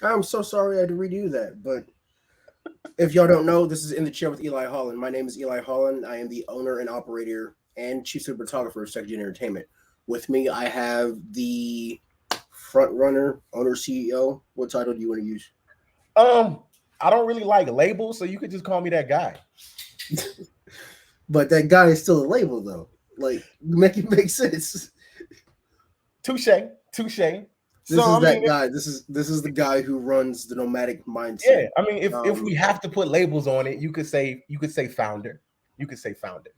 I'm so sorry I had to redo that. But if y'all don't know, this is In the Chair with Eli Holland. My name is Eli Holland. I am the owner and operator and chief cinematographer of Second Gen Entertainment. With me, I have the front runner, owner, CEO. What title do you want to use? Um, I don't really like labels, so you could just call me that guy. But that guy is still a label, though. Like, make it make sense. Touche, touche. So This is I mean, that guy. This is the guy who runs the nomadic mindset. yeah, I mean, if Um, we have to put labels on it, you could say founder. You could say founder.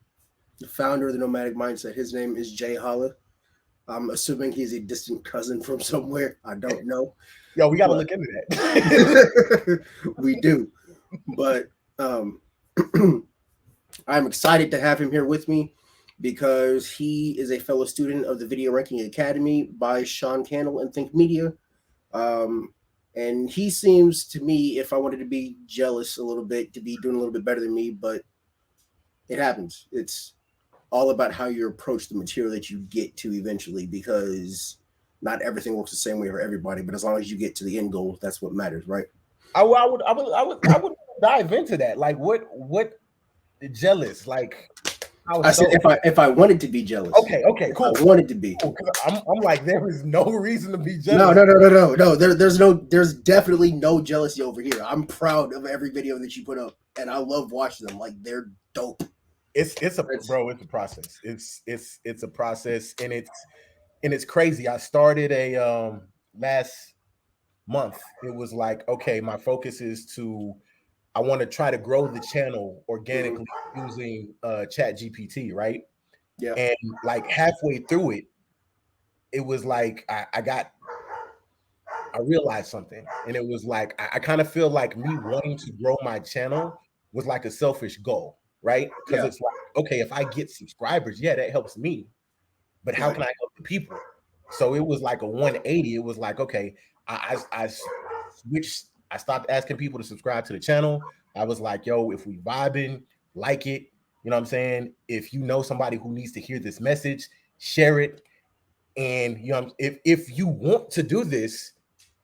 the founder of the nomadic mindset. His name is Jay Holla. I'm assuming he's a distant cousin from somewhere. I don't know, Yo, we got to but look into that. we do. But I'm excited to have him here with me because he is a fellow student of the Video Ranking Academy by Sean Candle and Think Media. Um, and he seems to me, if I wanted to be jealous a little bit, to be doing a little bit better than me, but it happens. It's all about how you approach the material that you get to eventually because not everything works the same way for everybody, but as long as you get to the end goal, that's what matters, right? I would dive into that. Like, what jealous? Like, how I said so? if I wanted to be jealous, Okay, if I cool. wanted to be. Cool, 'cause I'm like, there is no reason to be No, jealous. no, no, no, no, no. There's definitely no jealousy over here. I'm proud of every video that you put up, and I love watching them. Like they're dope. It's a It's bro. It's a process. It's a process, and it's crazy. I started a last month. It was like, okay, my focus is to I want to try to grow the channel mhm, organically using Chat GPT, right? yeah, And like halfway through it, it was like I realized something, and it was like I kind of feel like me wanting to grow my channel was like a selfish goal, right? Because yeah, it's like, okay, if I get subscribers, yeah, that helps me, but how right, can I help the people? So it was like a 180. It was like, okay, I switched. I stopped asking people to subscribe to the channel. I was like, yo, if we vibing, like it, you know what I'm saying? If you know somebody who needs to hear this message, share it. And you know, if you want to do this,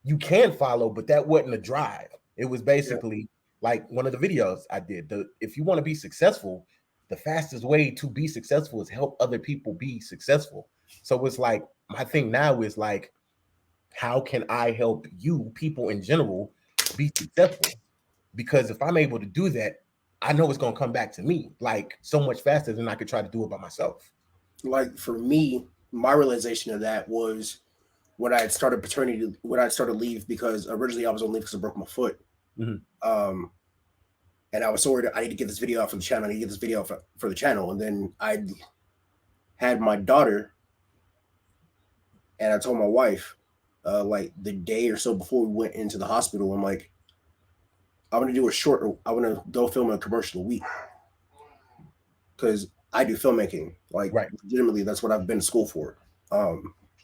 you can follow, but that wasn't a drive. It was yeah, basically like one of the videos I did. If you want to be successful, the fastest way to be successful is help other people be successful. So it's like my thing now is like, how can I help you, people in general, be successful? Because if I'm able to do that, I know it's gonna come back to me like so much faster than I could try to do it by myself. like for me, my realization of that was when I had started paternity, when I started leave because originally I was on leave because I broke my foot. Mhm. Um, and I was so worried I need to get this video out for the channel. I need to get this video out for the channel. And then I had my daughter, and I told my wife, like the day or so before we went into the hospital, I'm like, I want to do a short. I want to go film a commercial a week because I do filmmaking. Like Right, legitimately, that's what I've been to school for.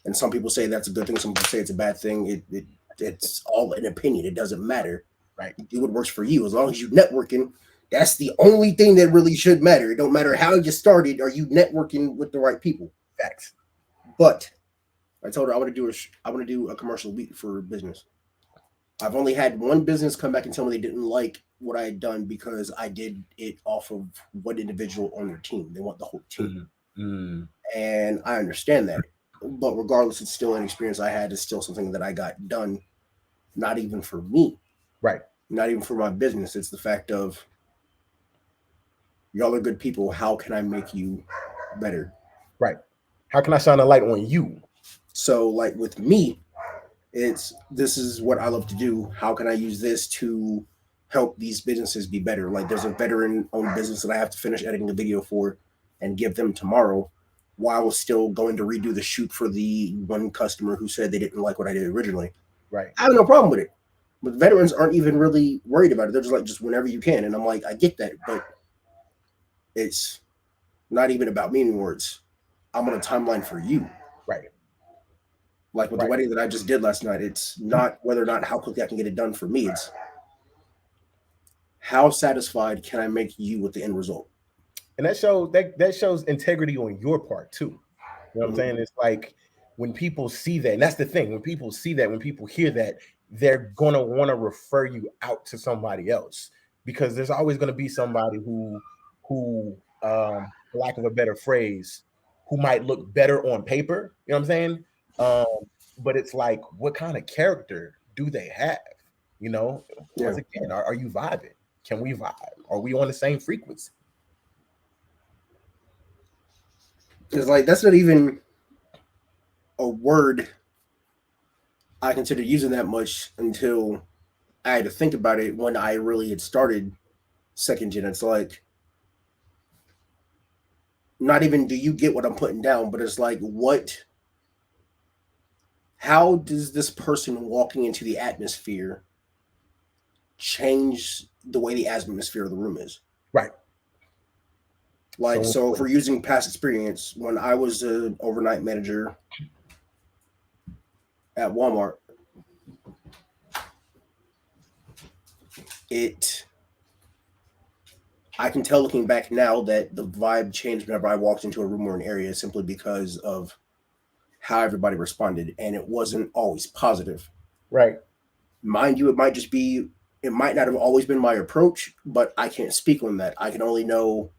And some people say that's a good thing. Some people say it's a bad thing. It's all an opinion. It doesn't matter. right, Do what works for you. As long as you networking, that's the only thing that really should matter. It don't matter how you started. Are you networking with the right people? facts. But I told her I want to do a commercial week for business. I've only had one business come back and tell me they didn't like what I had done because I did it off of one individual on their team. They want the whole team. Mm, mm, And I understand that. But regardless, it's still an experience I had. It's still something that I got done, not even for me, right, not even for my business. It's the fact of y'all are good people. How can I make you better? right. How can I shine a light on you? So, like with me, it's this is what I love to do. How can I use this to help these businesses be better? Like there's a veteran owned business that I have to finish editing a video for and give them tomorrow while I was still going to redo the shoot for the one customer who said they didn't like what I did originally. Right, I have no problem with it. But veterans aren't even really worried about it. They're just like, just whenever you can. And I'm like, I get that, but it's not even about me anymore. It's I'm on a timeline for you. right, Like with the right. wedding that I just did last night, it's not whether or not how quickly I can get it done for me. It's how satisfied can I make you with the end result? And that shows integrity on your part too. You know what I'm Mhm. saying? It's like when people see that, and that's the thing. When people see that, when people hear that, they're going to want to refer you out to somebody else, because there's always going to be somebody who for lack of a better phrase, who might look better on paper, you know what I'm saying? But it's like, what kind of character do they have? You know, once again, are you vibing? Can we vibe? Are we on the same frequency? It's like, that's not even a word I considered using that much until I had to think about it when I really had started second gen. It's like, not even do you get what I'm putting down, but it's like, how does this person walking into the atmosphere change the way the atmosphere of the room is? Right. Like, so if we're using past experience, when I was an overnight manager at Walmart, I can tell looking back now that the vibe changed whenever I walked into a room or an area, simply because of how everybody responded, and it wasn't always positive. Right. Mind you, it might not have always been my approach, but I can't speak on that. I can only know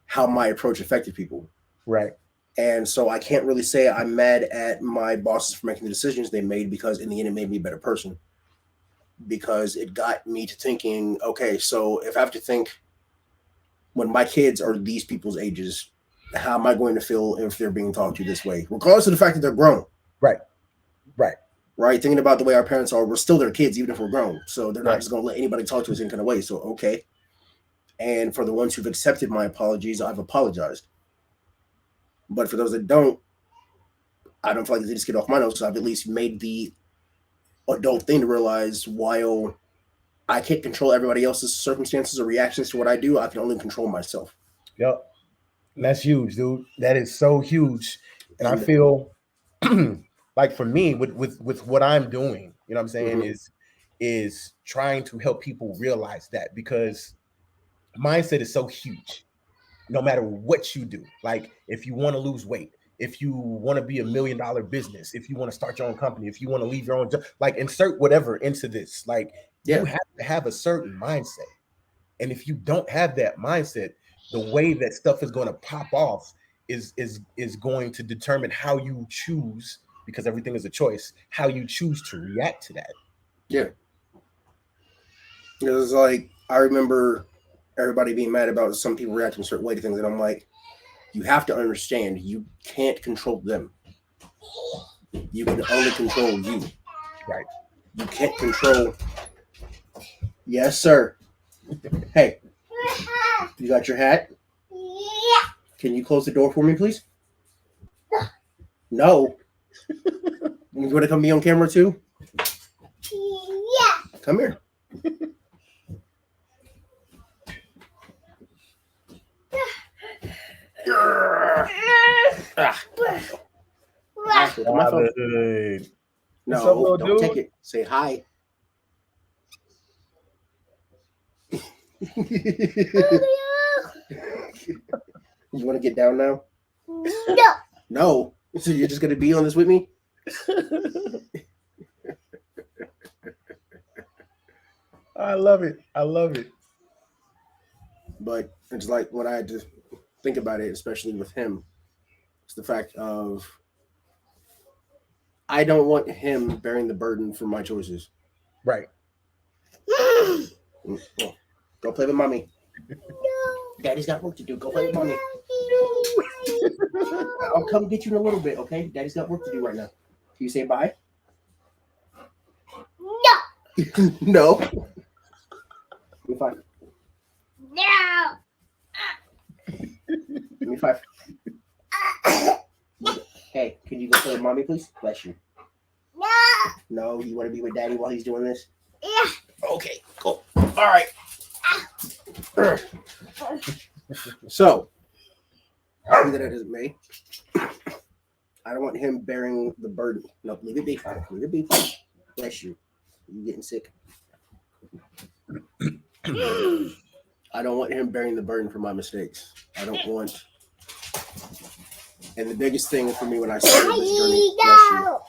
how my approach affected people. Right. And so I can't really say I'm mad at my bosses for making the decisions they made, because in the end it made me a better person. Because it got me to thinking, okay, so if I have to think, when my kids are these people's ages, how am I going to feel if they're being talked to this way, regardless of the fact that they're grown? Right. Right. Right. Thinking about the way our parents are, we're still their kids, even if we're grown. So they're not just going to let anybody talk to us in any kind of way. So, okay. And for the ones who've accepted my apologies, I've apologized. But for those that don't, I don't feel like they just get off my nose. So I've at least made the adult thing to realize, while I can't control everybody else's circumstances or reactions to what I do, I can only control myself. Yep. And that's huge, dude. That is so huge. And I feel like, for me, with what I'm doing, you know what I'm saying, is trying to help people realize that, because mindset is so huge. No matter what you do, like, if you want to lose weight, if you want to be $1 million business, if you want to start your own company, if you want to leave your own job, like, insert whatever into this, like, you have to have a certain mindset. And if you don't have that mindset, the way that stuff is going to pop off is going to determine how you choose, because everything is a choice, how you choose to react to that. Yeah. It was like, I remember everybody being mad about some people reacting a certain way to things, and I'm like, you have to understand, you can't control them. You can only control you. Right. You can't control. Yes, sir. Hey, you got your hat? Yeah. Can you close the door for me, please? No. You want to come be on camera too? Yeah. Come here. My phone. No, don't take it. Say hi. You want to get down now? No. No. So you're just going to be on this with me? I love it. I love it. But it's like, what I had to think about it, especially with him, it's the fact of, I don't want him bearing the burden for my choices. Right. Go play with mommy. No. Daddy's got work to do. Go play with mommy. I'll come get you in a little bit, okay? Daddy's got work to do right now. Can you say bye? No. No. Give me 5. No. Give me 5. Hey, can you go play with mommy, please? Bless you. No. No, you want to be with daddy while he's doing this? Yeah. Okay, cool. All right. So, be that as it may, I don't want him bearing the burden. No, leave it be. Leave it be. Bless you. You getting sick? I don't want him bearing the burden for my mistakes. I don't want. And the biggest thing for me when I started this journey, bless you.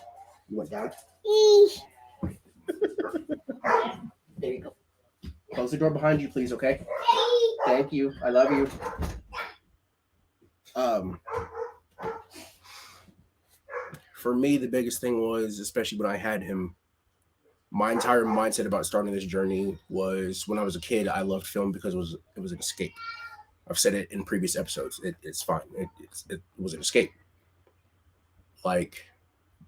You went down? There you go. Close the door behind you, please. Okay. Thank you. I love you. Um, for me, the biggest thing was, especially when I had him, my entire mindset about starting this journey was when I was a kid. I loved film because it was an escape. I've said it in previous episodes. It's fine. It was an escape. Like,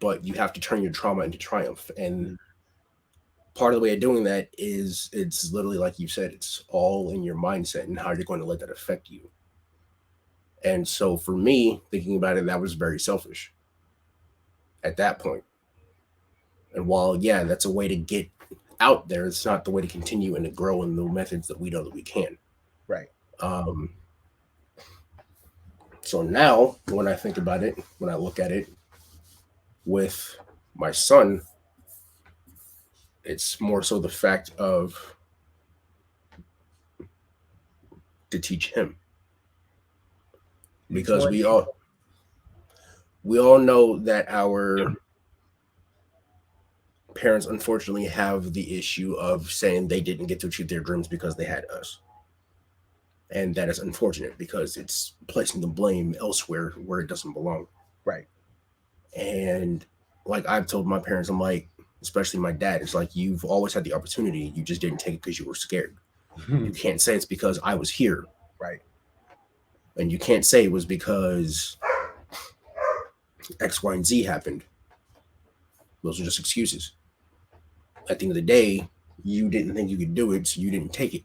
but you have to turn your trauma into triumph, and part of the way of doing that is it's literally like you said. It's all in your mindset and how you're going to let that affect you. And so for me, thinking about it, that was very selfish at that point. And while yeah, that's a way to get out there, it's not the way to continue and to grow in the methods that we know that we can. Right. Um, so now, when I think about it, when I look at it with my son, it's more so the fact of to teach him because we all know that our parents unfortunately have the issue of saying they didn't get to achieve their dreams because they had us. And that is unfortunate because it's placing the blame elsewhere where it doesn't belong. Right. And like I've told my parents, I'm like, especially my dad, it's like you've always had the opportunity, you just didn't take it because you were scared. You can't say it's because I was here. Right. And you can't say it was because X, Y, and Z happened. Those are just excuses. At the end of the day, you didn't think you could do it, so you didn't take it.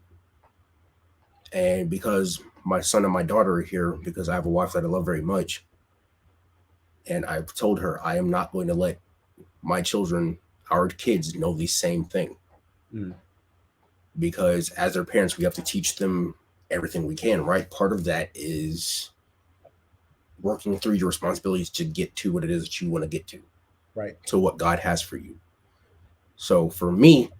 And because my son and my daughter are here, because I have a wife that I love very much, and I've told her I am not going to let my children, our kids, know the same thing. Because as their parents, we have to teach them everything we can, right? Part of that is working through your responsibilities to get to what it is that you want to get to. Right. To what God has for you. So for me,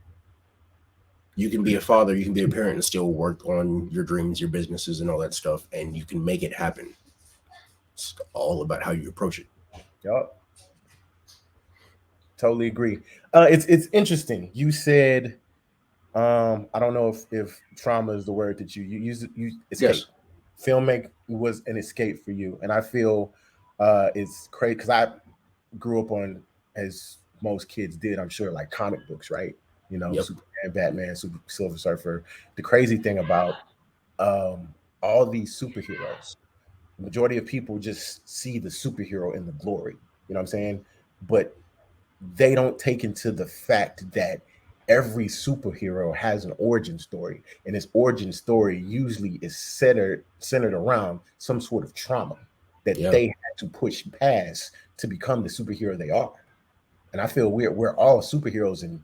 you can be a father, you can be a parent and still work on your dreams, your businesses, and all that stuff, and you can make it happen. It's all about how you approach it. Yep. Totally agree. It's interesting. You said, I don't know if trauma is the word that you use. You escape. Yes. Filmmaking was an escape for you, and I feel it's crazy because I grew up on, as most kids did, I'm sure, like comic books, right? You know, Yep. Superman, Batman, Silver Surfer. The crazy thing about all these superheroes, the majority of people just see the superhero in the glory. You know what I'm saying? But they don't take into the fact that every superhero has an origin story, and his origin story usually is centered around some sort of trauma that they had to push past to become the superhero they are. And I feel we're all superheroes,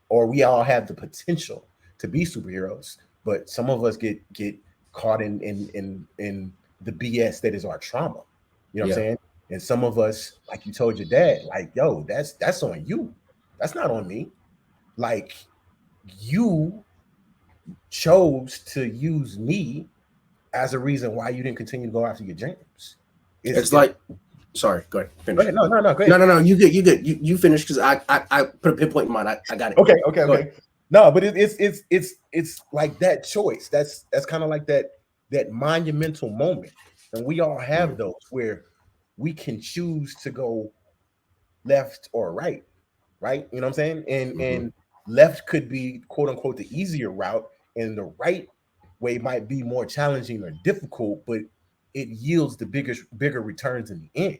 or we all have the potential to be superheroes, but some of us get caught in the BS that is our trauma. You know what I'm saying? And some of us, like you told your dad, like, yo, that's on you. That's not on me. Like, you chose to use me as a reason why you didn't continue to go after your dreams. It's like, sorry, go ahead. Finish. No, go ahead. No, you good. You finish because I put a pinpoint in mine. I got it. Okay. No, but it's like that choice. That's kind of like that monumental moment. And we all have those where we can choose to go left or right. You know what I'm saying? And left could be, quote unquote, the easier route, and the right way might be more challenging or difficult, but it yields the bigger returns in the end.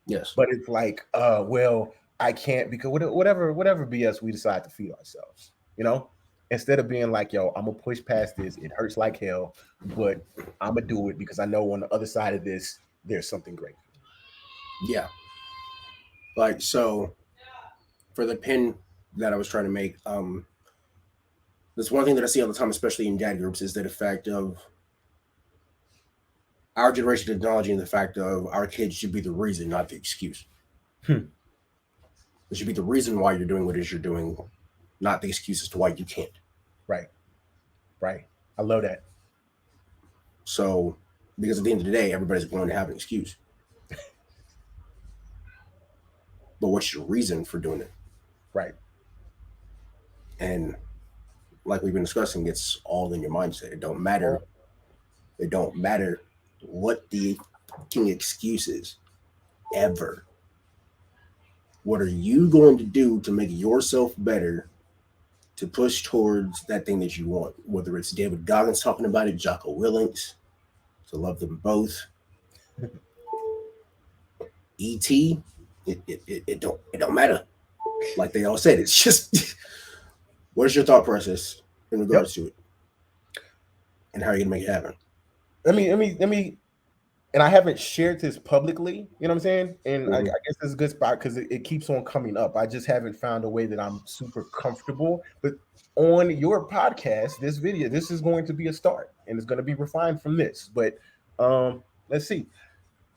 Yes. But it's like, well, I can't, because whatever BS we decide to feed ourselves, you know, instead of being like, yo, I'm gonna push past this. It hurts like hell, but I'm gonna do it because I know on the other side of this, there's something great. Yeah. Like, so for the pin that I was trying to make, there's one thing that I see all the time, especially in dad groups, is that the fact of our generation acknowledging the fact of our kids should be the reason, not the excuse. It should be the reason why you're doing what it is you're doing, not the excuse as to why you can't. Right. I love that. So, because at the end of the day, everybody's going to have an excuse. But what's your reason for doing it? Right. And like we've been discussing, it's all in your mindset. It don't matter. It don't matter what the fucking excuse is ever. What are you going to do to make yourself better to push towards that thing that you want? Whether it's David Goggins talking about it, Jocko Willink, to love them both. ET, it don't matter. Like they all said, it's just what is your thought process in regards to it, and how are you gonna make it happen? Let me. And I haven't shared this publicly, you know what I'm saying? And I guess this is a good spot because it keeps on coming up. I just haven't found a way that I'm super comfortable. But on your podcast, this video, this is going to be a start, and it's going to be refined from this. But let's see.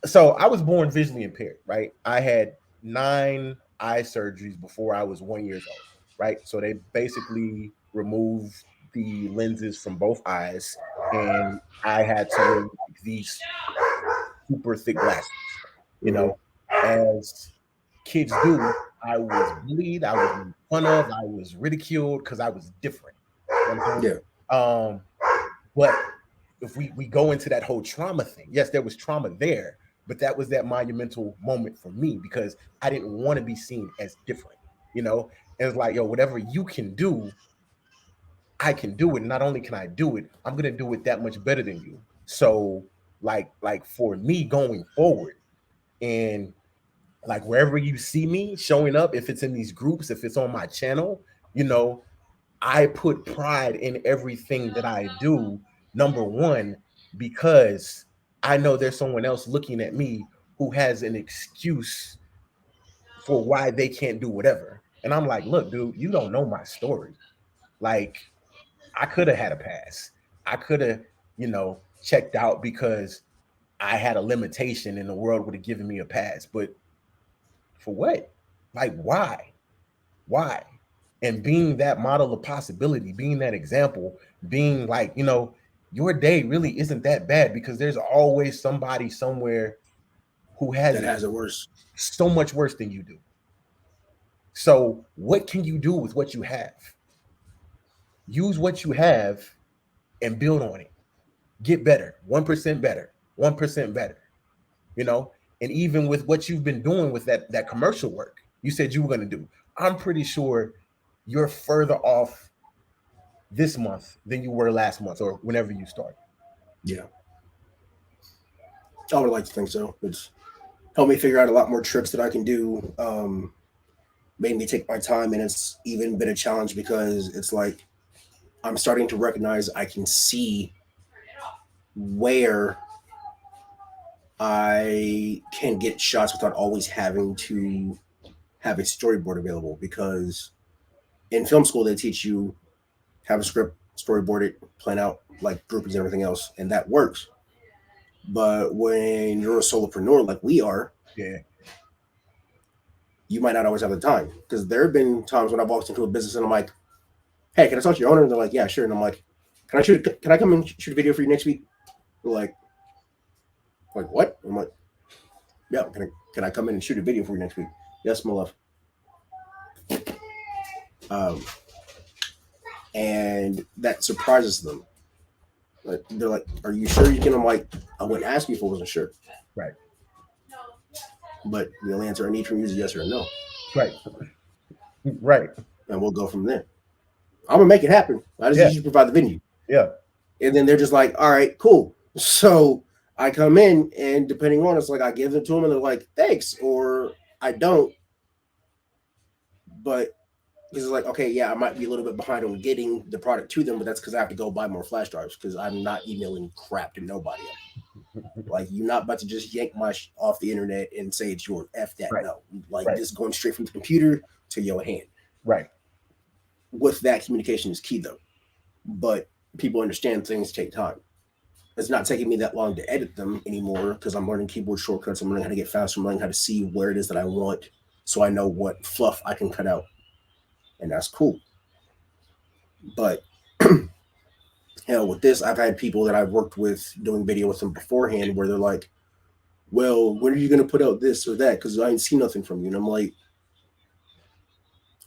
So I was born visually impaired, right? I had 9 eye surgeries before I was 1 year old, right? So they basically removed the lenses from both eyes, and I had to wear like these super thick glasses, you know, as kids do. I was bullied, I was made fun of, I was ridiculed because I was different. You know what I'm saying? But if we go into that whole trauma thing, yes, there was trauma there, but that was that monumental moment for me because I didn't want to be seen as different, you know. And it's like, yo, whatever you can do, I can do it. And not only can I do it, I'm gonna do it that much better than you. So, like for me going forward, and like wherever you see me showing up, if it's in these groups, if it's on my channel, you know, I put pride in everything that I do. Number one, because I know there's someone else looking at me who has an excuse for why they can't do whatever. And I'm like, look, dude, you don't know my story. Like, I could have had a pass. I could have, you know, checked out because I had a limitation and the world would have given me a pass. But for what? Like, why? Why? And being that model of possibility, being that example, being like, you know, your day really isn't that bad because there's always somebody somewhere who has it worse, so much worse than you do. So what can you do with what you have? Use what you have and build on it. Get better, 1% better, 1% better, you know? And even with what you've been doing with that commercial work, you said you were going to do, I'm pretty sure you're further off this month than you were last month or whenever you started. Yeah. I would like to think so. It's helped me figure out a lot more tricks that I can do. Made me take my time, and it's even been a challenge because it's like I'm starting to recognize I can see where I can get shots without always having to have a storyboard available. Because in film school, they teach you have a script, storyboard it, plan out like groupings and everything else, and that works. But when you're a solopreneur like we are, Yeah. you might not always have the time. Because there have been times when I walked into a business and I'm like, "Hey, can I talk to your owner?" And they're like, "Yeah, sure." And I'm like, Can I come and shoot a video for you next week?" They're like what? I'm like, "Yeah, can I come in and shoot a video for you next week?" "Yes, my love." Um, and that surprises them. Like, they're like, "Are you sure you can?" I'm like, "I wouldn't ask you if I wasn't sure." Right. But the only answer I need from you is yes or no. Right. Right. And we'll go from there. I'm gonna make it happen. I just need you to provide the venue. Yeah. And then they're just like, "All right, cool." So I come in, and depending on it's like I give them to them, and they're like, "Thanks," or I don't. But because it's like, okay, yeah, I might be a little bit behind on getting the product to them, but that's because I have to go buy more flash drives because I'm not emailing crap to nobody. Like, you're not about to just yank my off the internet and say it's yours. F that. Right. No, like this going straight from the computer to your hand. Right. With that, communication is key though. But people understand things take time. It's not taking me that long to edit them anymore because I'm learning keyboard shortcuts. I'm learning how to get faster. I'm learning how to see where it is that I want, so I know what fluff I can cut out, and that's cool. But hell, with this, I've had people that I've worked with doing video with them beforehand where they're like, "Well, when are you going to put out this or that? Because I ain't seen nothing from you." And I'm like,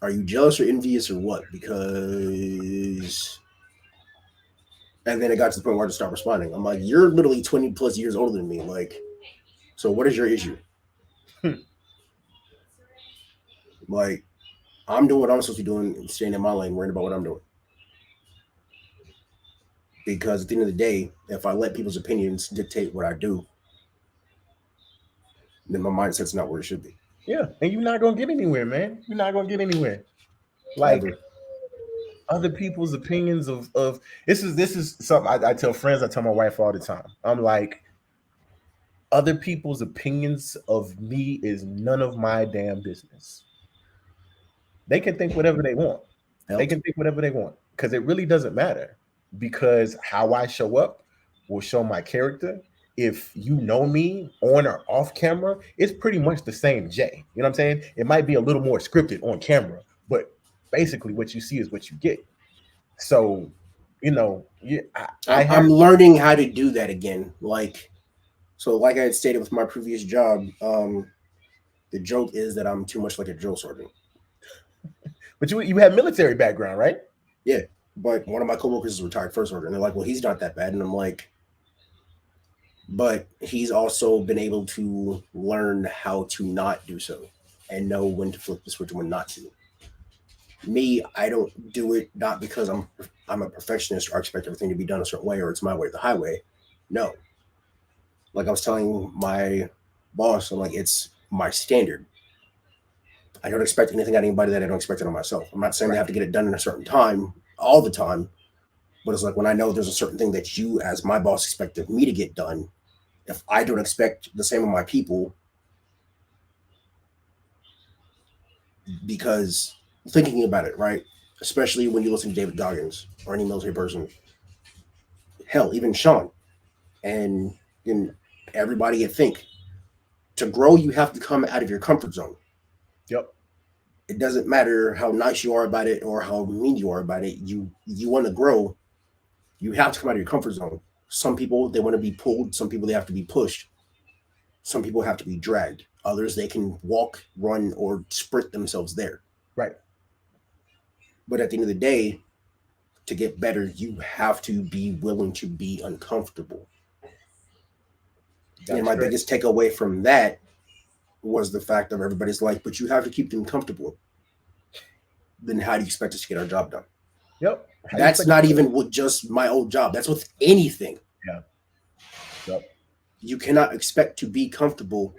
Are you jealous or envious or what? Because and then it got to the point where I just stopped responding. I'm like, you're literally 20 plus years older than me. Like, so what is your issue? Like, I'm doing what I'm supposed to be doing, staying in my lane, worrying about what I'm doing. Because at the end of the day, if I let people's opinions dictate what I do, then my mindset's not where it should be. Yeah, and you're not gonna get anywhere, man. You're not gonna get anywhere. Like Ever. other people's opinions of this is something I tell friends, I tell my wife all the time. I'm like, other people's opinions of me is none of my damn business. They can think whatever they want. They can think whatever they want because it really doesn't matter. Because how I show up will show my character. If you know me on or off camera, it's pretty much the same Jay. You know what I'm saying? It might be a little more scripted on camera, but basically what you see is what you get. So, you know, I'm learning how to do that again. Like, so like I had stated with my previous job, the joke is that I'm too much like a drill sergeant. But you have military background, right? Yeah, but one of my coworkers is a retired first sergeant, and they're like, "Well, he's not that bad," and I'm like, "But he's also been able to learn how to not do so, and know when to flip the switch and when not to." Me, I don't do it not because I'm a perfectionist or I expect everything to be done a certain way or it's my way or the highway. No, like I was telling my boss, I'm like, it's my standard. I don't expect anything out of anybody that I don't expect it on myself. I'm not saying they have to get it done in a certain time all the time, but it's like when I know there's a certain thing that you, as my boss, expect of me to get done, if I don't expect the same of my people, because thinking about it, right? Especially when you listen to David Goggins or any military person, hell, even Sean and everybody you think to grow, you have to come out of your comfort zone. Yep. It doesn't matter how nice you are about it or how mean you are about it. You want to grow, you have to come out of your comfort zone. Some people they want to be pulled, some people they have to be pushed, some people have to be dragged. Others they can walk, run, or sprint themselves there. Right. But at the end of the day, to get better, you have to be willing to be uncomfortable. That's And my great. biggest takeaway from that was the fact of everybody's like, but you have to keep them comfortable. Then how do you expect us to get our job done? Yep. That's not even with just my old job. That's with anything. Yeah. Yep. You cannot expect to be comfortable.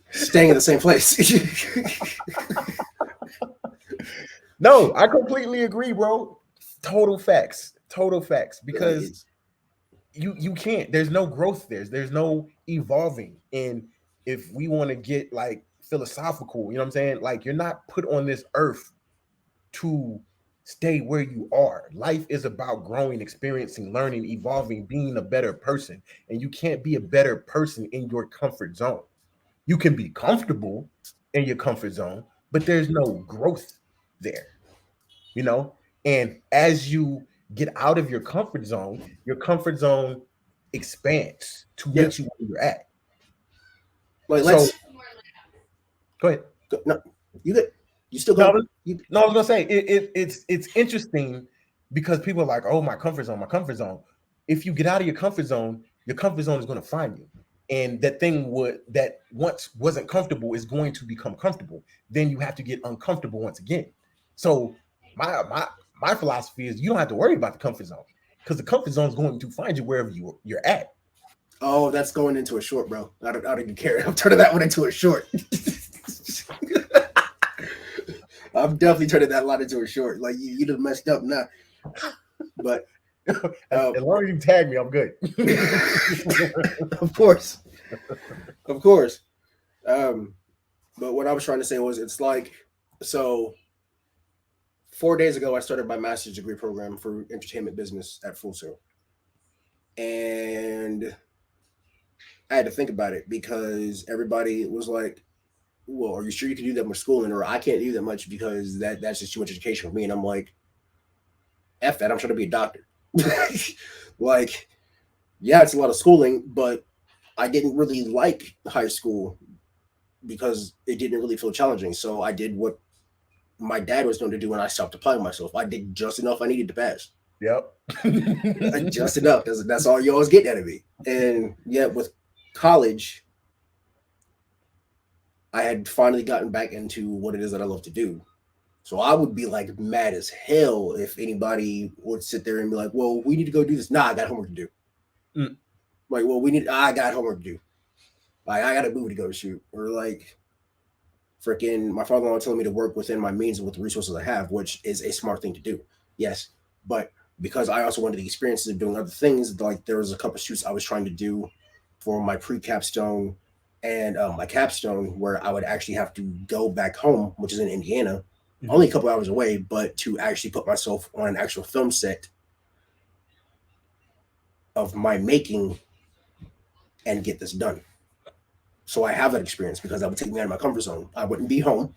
Staying in the same place. No, I completely agree, bro. Total facts. Total facts. Because you can't. There's no growth there. There's no evolving. And if we want to get like philosophical, you know what I'm saying? Like you're not put on this earth to stay where you are. Life is about growing, experiencing, learning, evolving, being a better person. And you can't be a better person in your comfort zone. You can be comfortable in your comfort zone, but there's no growth there, you know? And as you get out of your comfort zone expands to meet you where you're at. Like, so, go ahead. No, you good. You still go. No, I was gonna say it's interesting because people are like, oh, my comfort zone, my comfort zone. If you get out of your comfort zone is going to find you. And that thing that once wasn't comfortable is going to become comfortable. Then you have to get uncomfortable once again. So my philosophy is you don't have to worry about the comfort zone because the comfort zone is going to find you wherever you're at. Oh, that's going into a short, bro. I don't even care. I'm turning that one into a short. I'm definitely turning that line into a short. Like you done messed up now. But as long as you tag me, I'm good. Of course. Of course. But what I was trying to say was it's like, so 4 days ago I started my master's degree program for entertainment business at Full Sail. And I had to think about it because everybody was like, well, are you sure you can do that much schooling? Or I can't do that much because that's just too much education for me. And I'm like, F that, I'm trying to be a doctor. Like, yeah, it's a lot of schooling, but I didn't really like high school because it didn't really feel challenging. So I did what my dad was known to do, and I stopped applying myself. I did just enough I needed to pass. Yep. Just enough. That's all you always get out of me. And yeah, with college, I had finally gotten back into what it is that I love to do. So I would be like mad as hell if anybody would sit there and be like, "Well, we need to go do this." Nah, I got homework to do. Mm. Like, well, I got homework to do. Like, I got a movie to go shoot, or like, freaking, my father-in-law telling me to work within my means and with the resources I have, which is a smart thing to do. Yes, but because I also wanted the experiences of doing other things, like there was a couple of shoots I was trying to do for my pre-capstone and my capstone, where I would actually have to go back home, which is in Indiana, only a couple hours away, but to actually put myself on an actual film set of my making and get this done. So I have that experience because that would take me out of my comfort zone. I wouldn't be home.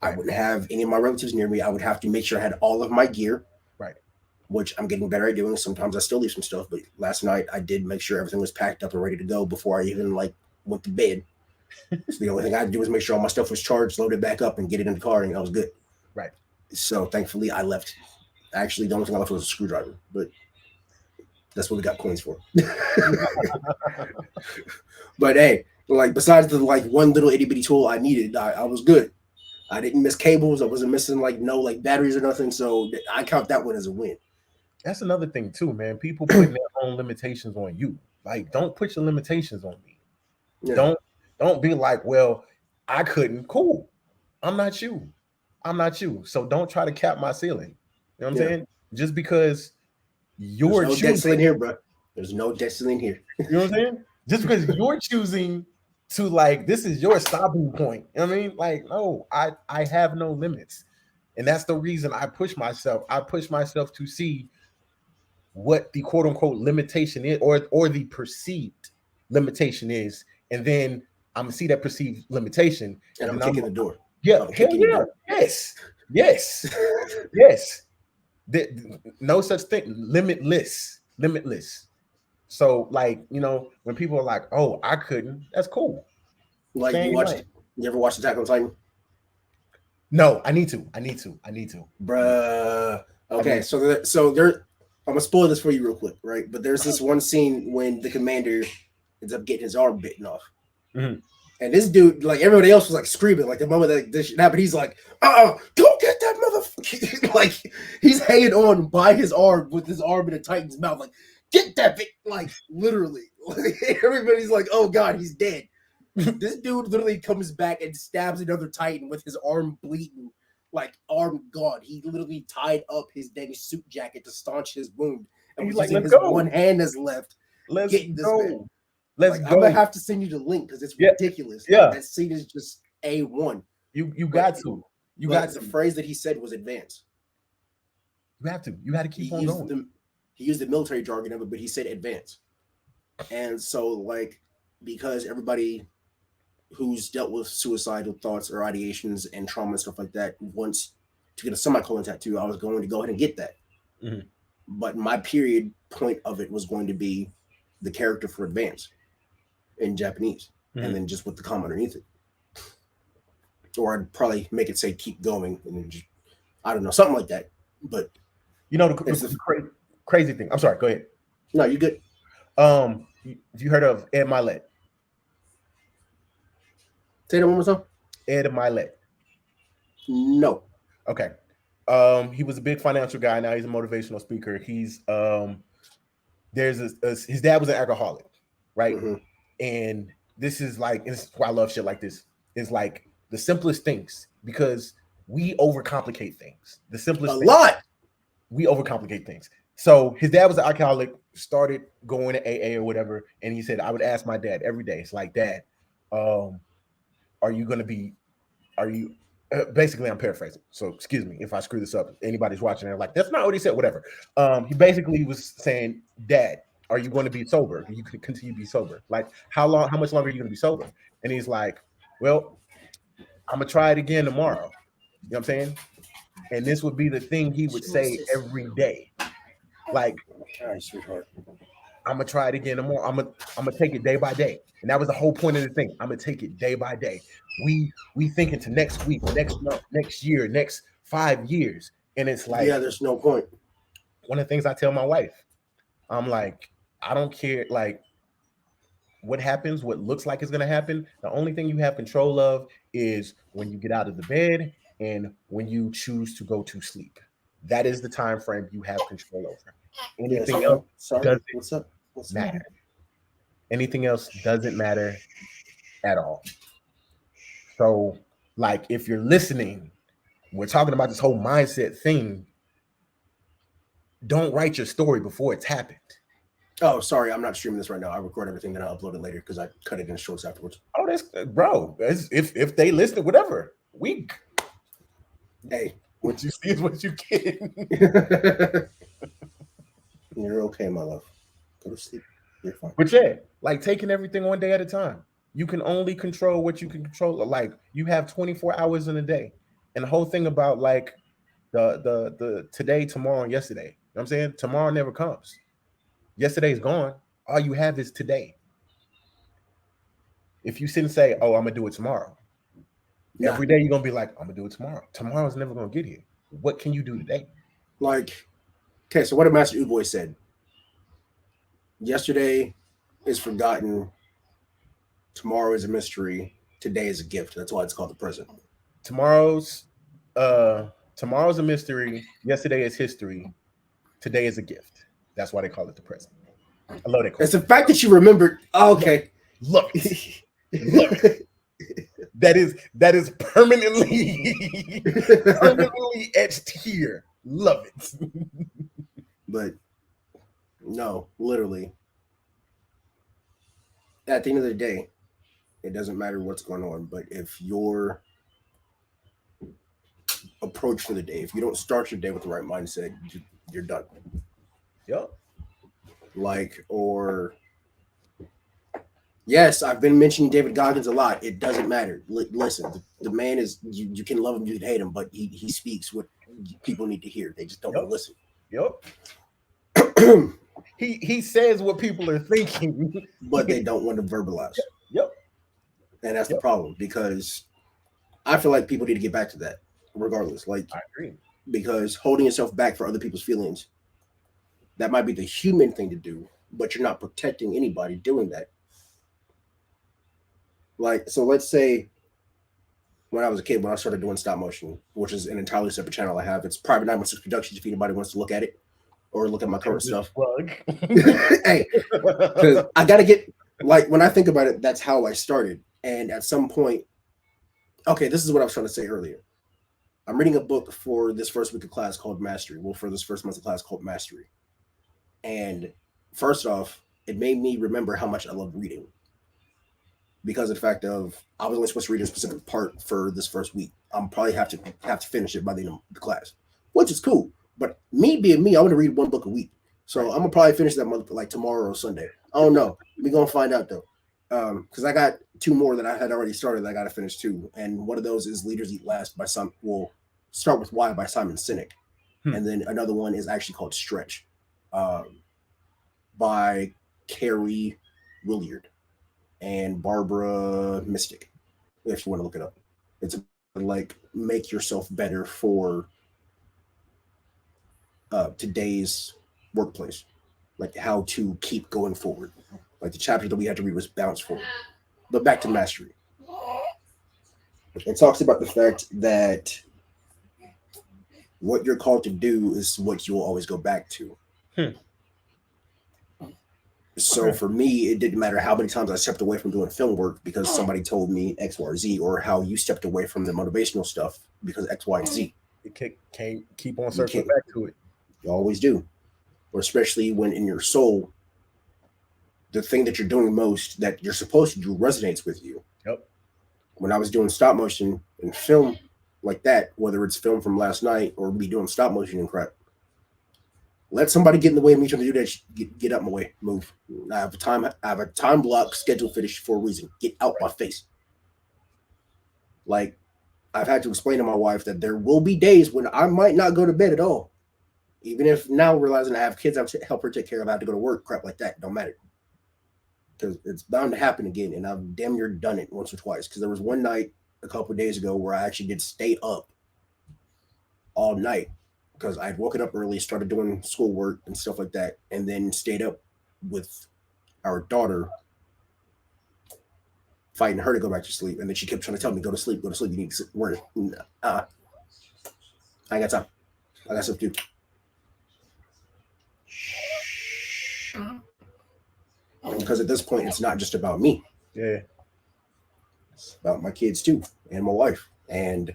I wouldn't have any of my relatives near me. I would have to make sure I had all of my gear, right? Which I'm getting better at doing. Sometimes I still leave some stuff, but last night I did make sure everything was packed up and ready to go before I even like went to bed. So the only thing I had to do was make sure all my stuff was charged, loaded back up, and get it in the car, and I was good. Right. So thankfully I left. Actually, the only thing I left was a screwdriver, but that's what we got coins for. But hey, like besides the like one little itty bitty tool I needed, I was good. I didn't miss cables. I wasn't missing like no like batteries or nothing. So I count that one as a win. That's another thing too, man. People putting their own limitations on you. Like, don't put your limitations on me. Yeah. Don't be like, well, I couldn't. Cool. I'm not you. I'm not you. So don't try to cap my ceiling. You know what I'm saying? Just because you're There's no debt ceiling here, bro. There's no debt ceiling here. You know what I'm saying? Just because you're choosing to like, this is your stopping point. You know what I mean? Like, no, I have no limits. And that's the reason I push myself. I push myself to see what the quote unquote limitation is, or the perceived limitation is. And then I'm gonna see that perceived limitation. And I'm kicking the door. Yeah, hell yeah. Yes. Yes. Yes. No such thing. Limitless. So, like, you know, when people are like, "Oh, I couldn't," that's cool. Like, you ever watched Attack on Titan? No, I need to. Bruh. Okay, so there. I'm gonna spoil this for you real quick, right? But there's this one scene when the commander ends up getting his arm bitten off, and this dude, like everybody else, was like screaming, like the moment that this shit happened, he's like, "Go get that motherfucker!" Like he's hanging on by his arm with his arm in a Titan's mouth, like, "Get that bitch!" Like literally, like, everybody's like, "Oh god, he's dead." This dude literally comes back and stabs another Titan with his arm bleeding, like arm gone. He literally tied up his dang suit jacket to staunch his wound, and he's like, like, his one hand is left. Let's go. Let's go. I'm gonna have to send you the link because it's ridiculous. Yeah, like, that scene is just A1. You got to. You got the phrase that he said was advance. You have to. You got to keep on going. He used the military jargon of it, but he said advance. And so, like, because everybody who's dealt with suicidal thoughts or ideations and trauma and stuff like that wants to get a semicolon tattoo, I was going to go ahead and get that. But my period point of it was going to be the character for advance in Japanese, and then just with the comma underneath it. Or I'd probably make it say keep going, and then just, I don't know, something like that. But you know, the crazy thing. I'm sorry, go ahead. No, you good. You heard of Ed Milet? Say that one more time. Ed Milet. No. Okay. He was a big financial guy. Now he's a motivational speaker. He's his dad was an alcoholic, right? And this is like, and this is why I love shit like this. It's like the simplest things, because we overcomplicate things. The simplest a lot. We overcomplicate things. So his dad was an alcoholic, started going to AA or whatever, and he said, I would ask my dad every day. It's like, Dad, are you basically, I'm paraphrasing, so excuse me if I screw this up. Anybody's watching, they're like, that's not what he said, whatever. He basically was saying, Dad, are you going to be sober? You can continue to be sober. Like, how much longer are you going to be sober? And he's like, well, I'm gonna try it again tomorrow. You know what I'm saying? And this would be the thing he would say every day. Like, all right, sweetheart. I'm gonna try it again tomorrow. I'm gonna take it day by day. And that was the whole point of the thing. I'm gonna take it day by day. We think into next week, next month, next year, next 5 years. And it's like, yeah, there's no point. one of the things I tell my wife, I'm like, I don't care like what happens, what looks like is gonna happen. The only thing you have control of is when you get out of the bed and when you choose to go to sleep. That is the time frame you have control over. Anything else Sorry. doesn't What's up? What's matter. matter? Anything else doesn't matter at all. So, like, if you're listening, we're talking about this whole mindset thing. Don't write your story before it's happened. Oh, sorry, I'm not streaming this right now. I record everything, then I upload it later because I cut it in shorts afterwards. Oh, that's bro. If they listen, whatever. Hey, what you see is what you get. You're okay, my love. Go to sleep. You're fine. But yeah, like taking everything one day at a time. You can only control what you can control. Like you have 24 hours in a day. And the whole thing about like the today, tomorrow, and yesterday. You know what I'm saying? Tomorrow never comes. Yesterday's gone. All you have is today. If you sit and say, oh, I'm gonna do it tomorrow. Nah. Every day you're gonna be like, I'm gonna do it tomorrow. Tomorrow's never gonna get here. What can you do today? Like, okay, so what did Master Uboy said? Yesterday is forgotten. Tomorrow is a mystery. Today is a gift. That's why it's called the present. Tomorrow's a mystery. Yesterday is history. Today is a gift. That's why they call it the present. I love it. It's the fact that you remembered. Oh, okay. Look. Look. That is permanently etched here. Love it. But no, literally. At the end of the day, it doesn't matter what's going on. But if your approach for the day, if you don't start your day with the right mindset, you're done. Yep. Like, or yes, I've been mentioning David Goggins a lot. It doesn't matter. Listen, the man is, you can love him, you can hate him, but he speaks what people need to hear. They just don't want to listen. Yep. he says what people are thinking, but they don't want to verbalize. Yep. And that's the problem, because I feel like people need to get back to that regardless. Like, I agree. Because holding yourself back for other people's feelings, that might be the human thing to do, but you're not protecting anybody doing that. Like, so let's say when I was a kid, when I started doing stop motion, which is an entirely separate channel I have, it's Private 916 Productions if anybody wants to look at it or look at my current stuff. Hey, because I got to get, like, when I think about it, that's how I started. And at some point, okay, this is what I was trying to say earlier. I'm reading a book for this first week of class called Mastery. Well, for this first month of class called Mastery. And first off, it made me remember how much I love reading. Because of the fact of I was only supposed to read a specific part for this first week. I'm probably have to finish it by the end of the class, which is cool. But me being me, I want to read one book a week. So I'm gonna probably finish that month like tomorrow or Sunday. I don't know. We're gonna find out though. Because I got 2 more that I had already started that I gotta finish too. And one of those is Leaders Eat Last by Start With Why by Simon Sinek. And then another one is actually called Stretch by Carrie Williard and Barbara Mystic, if you want to look it up. It's like make yourself better for today's workplace, like how to keep going forward. Like the chapter that we had to read was Bounce Forward. But back to Mastery. It talks about the fact that what you're called to do is what you'll always go back to. So for me, it didn't matter how many times I stepped away from doing film work because somebody told me X, Y, or Z, or how you stepped away from the motivational stuff because X, Y, and Z. You can't keep on circling back to it. You always do. Or especially when in your soul, the thing that you're doing most that you're supposed to do resonates with you. Yep. When I was doing stop motion and film like that, whether it's film from last night or me doing stop motion and crap, let somebody get in the way of me trying to do that. Get out my way. Move. I have a time block schedule finished for a reason. Get out my face. Like, I've had to explain to my wife that there will be days when I might not go to bed at all. Even if now realizing I have kids, I have to help her take care of, I have to go to work, crap like that. Don't matter. Because it's bound to happen again. And I've damn near done it once or twice. Because there was one night a couple of days ago where I actually did stay up all night because I had woken up early, started doing schoolwork and stuff like that, and then stayed up with our daughter, fighting her to go back to sleep. And then she kept trying to tell me, go to sleep, go to sleep. You need to work. I ain't got time. I got stuff to do. Because at this point, it's not just about me. Yeah. It's about my kids too, and my wife. And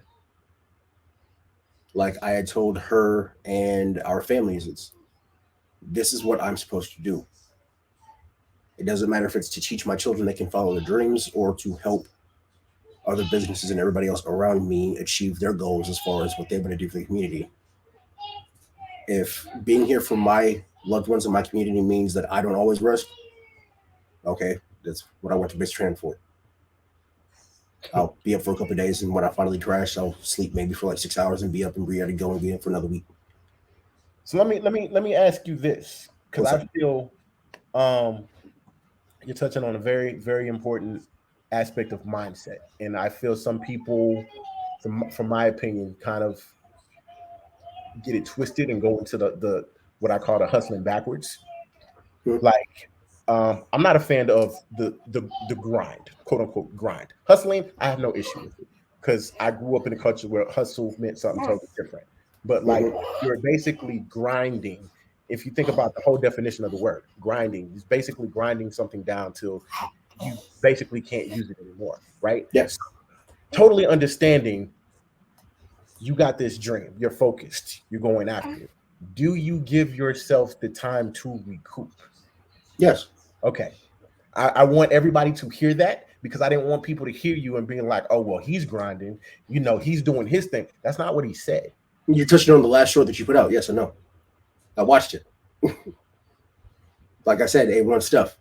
like I had told her and our families, this is what I'm supposed to do. It doesn't matter if it's to teach my children they can follow their dreams or to help other businesses and everybody else around me achieve their goals as far as what they want to do for the community. If being here for my loved ones in my community means that I don't always rest, okay, that's what I went to basic training for. I'll be up for a couple of days, and when I finally crash, I'll sleep maybe for like 6 hours and be up and ready to go and be in for another week. So let me ask you this, because I feel you're touching on a very, very important aspect of mindset, and I feel some people, from my opinion, kind of get it twisted and go into the what I call the hustling backwards. Mm-hmm. Like, I'm not a fan of the grind, quote unquote grind. Hustling, I have no issue with it because I grew up in a culture where hustle meant something totally different. But like, you're basically grinding. If you think about the whole definition of the word, grinding is basically grinding something down till you basically can't use it anymore, right? Yes. Totally understanding you got this dream, you're focused, you're going after it. Do you give yourself the time to recoup? Yes. Okay. I want everybody to hear that because I didn't want people to hear you and being like, oh, well, he's grinding, he's doing his thing. That's not what he said. You touched on the last short that you put out. Yes or no? I watched it. Like I said, A1 stuff.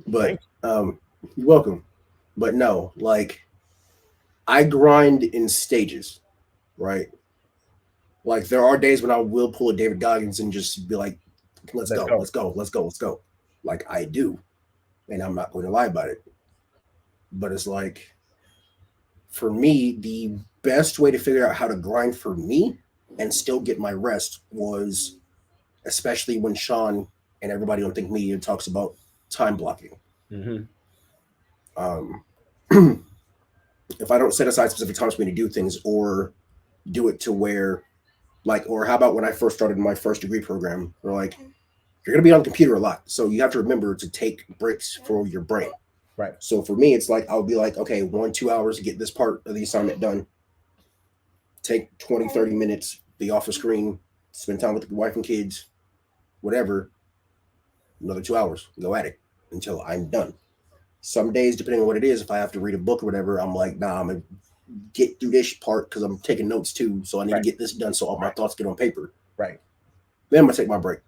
But you're welcome. But no, like I grind in stages, right? Like there are days when I will pull a David Goggins and just be like, let's go. Like I do. And I'm not going to lie about it. But it's like, for me, the best way to figure out how to grind for me and still get my rest was, especially when Sean and everybody on Think Media talks about time blocking. Mm-hmm. If I don't set aside specific times for me to do things or do it to where, like, or how about when I first started my first degree program, they're like, you're going to be on the computer a lot. So you have to remember to take breaks for your brain. Right. So for me, it's like, I'll be like, okay, 1-2 hours to get this part of the assignment done. Take 20-30 minutes, be off the screen, spend time with the wife and kids, whatever. Another 2 hours, go at it until I'm done. Some days, depending on what it is, if I have to read a book or whatever, I'm like, nah, I'm going to get through this part because I'm taking notes too. So I need to get this done so all my thoughts get on paper. Right. Then I'm going to take my break.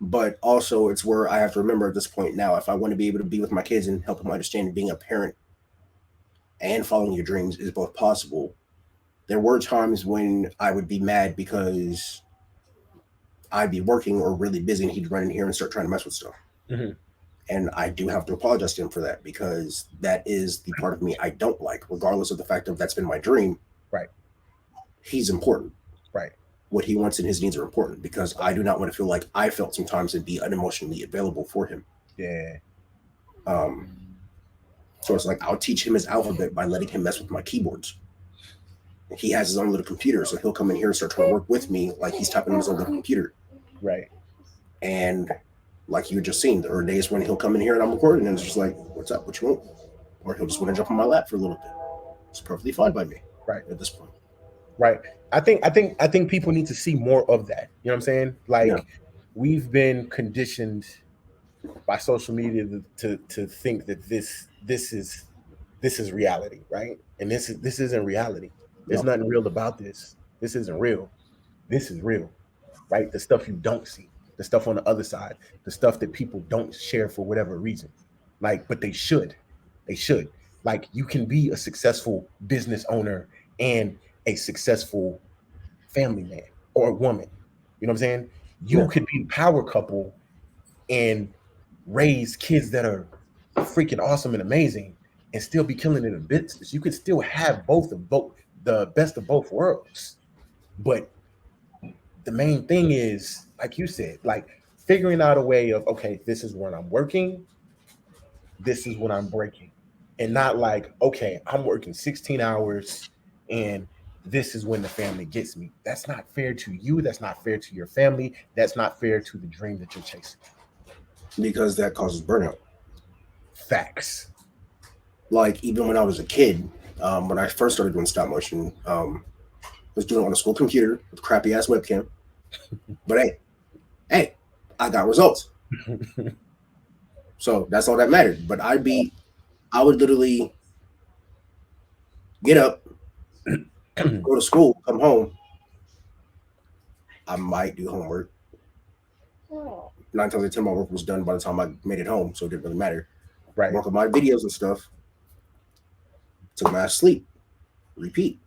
But also, it's where I have to remember at this point now, if I want to be able to be with my kids and help them understand being a parent and following your dreams is both possible. There were times when I would be mad because I'd be working or really busy and he'd run in here and start trying to mess with stuff. Mm-hmm. And I do have to apologize to him for that because that is the part of me I don't like, regardless of the fact that that's been my dream. Right. He's important. Right. What he wants and his needs are important because I do not want to feel like I felt sometimes and be unemotionally available for him. Yeah. So it's like I'll teach him his alphabet by letting him mess with my keyboards. He has his own little computer, so he'll come in here and start trying to work with me like he's typing on his own little computer. Right. And like you were just seeing, there are days when he'll come in here and I'm recording and it's just like, what's up? What you want? Or he'll just want to jump on my lap for a little bit. It's perfectly fine by me. Right. At this point. Right. I think people need to see more of that. You know what I'm saying? Like we've been conditioned by social media to think that this is reality, right? And this isn't reality. There's nothing real about this. This isn't real. This is real, right? The stuff you don't see, the stuff on the other side, the stuff that people don't share for whatever reason. Like, but they should. They should. Like, you can be a successful business owner and a successful family man or woman. You know what I'm saying? You could be a power couple and raise kids that are freaking awesome and amazing and still be killing it in business. You could still have the best of both worlds. But the main thing is, like you said, like figuring out a way of, okay, this is when I'm working, this is when I'm breaking. And not like, okay, I'm working 16 hours and this is when the family gets me. That's not fair to you. That's not fair to your family. That's not fair to the dream that you're chasing. Because that causes burnout. Facts. Like, even when I was a kid, when I first started doing stop motion, I was doing it on a school computer with a crappy ass webcam. But hey, I got results. So that's all that mattered. But I would literally get up, go to school, come home. I might do homework. 9 times out of 10, my work was done by the time I made it home, so it didn't really matter. Right. Work on my videos and stuff. Took my ass sleep. Repeat.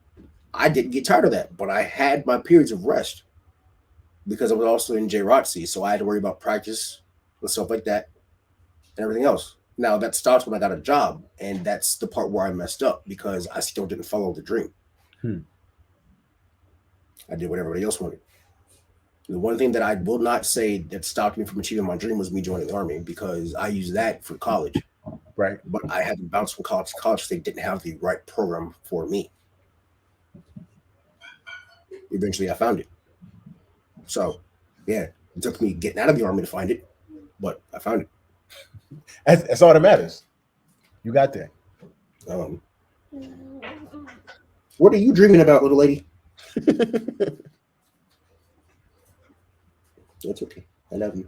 I didn't get tired of that, but I had my periods of rest because I was also in JROTC, so I had to worry about practice and stuff like that and everything else. Now, that stops when I got a job, and that's the part where I messed up because I still didn't follow the dream. I did what everybody else wanted. The one thing that I will not say that stopped me from achieving my dream was me joining the Army, because I used that for college. Right. But I had to bounce from college to college because they didn't have the right program for me. Eventually, I found it. So, yeah, it took me getting out of the Army to find it, but I found it. That's all that matters. You got that. What are you dreaming about, little lady? That's okay. I love you.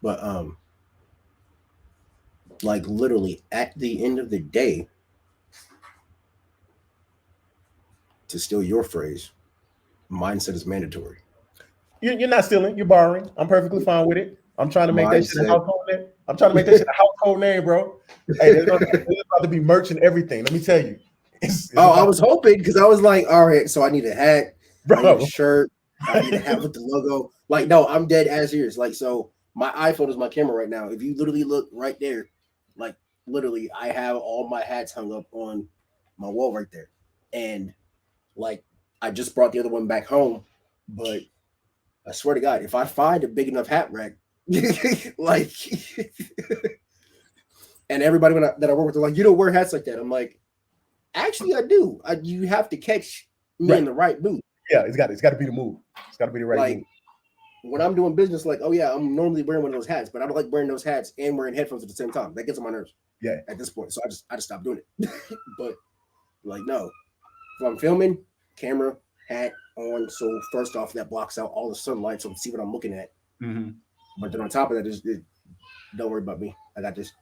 But like, literally at the end of the day, to steal your phrase, mindset is mandatory. You're not stealing. You're borrowing. I'm perfectly fine with it. I'm trying to make that shit a Mindset. household name. I'm trying to make that shit a household name, bro. Hey, there's about to be merch and everything. Let me tell you. I was hoping, because I was like, all right, so I need a hat, bro. I need a shirt, I need a hat with the logo. Like, no, I'm dead ass serious. Like, so my iPhone is my camera right now. If you literally look right there, like, literally, I have all my hats hung up on my wall right there. And like, I just brought the other one back home, but I swear to God, if I find a big enough hat rack, like, and everybody that I work with are like, you don't wear hats like that. I'm like, actually, I do. You have to catch me in the right mood. Yeah, it's got to be the move. It's got to be the right move. When I'm doing business, like, oh yeah, I'm normally wearing one of those hats, but I don't like wearing those hats and wearing headphones at the same time. That gets on my nerves. Yeah. At this point, so I just stopped doing it. But like, no, if I'm filming, camera, hat on. So first off, that blocks out all the sunlight, so I can see what I'm looking at. Mm-hmm. But then on top of that, don't worry about me. I got this.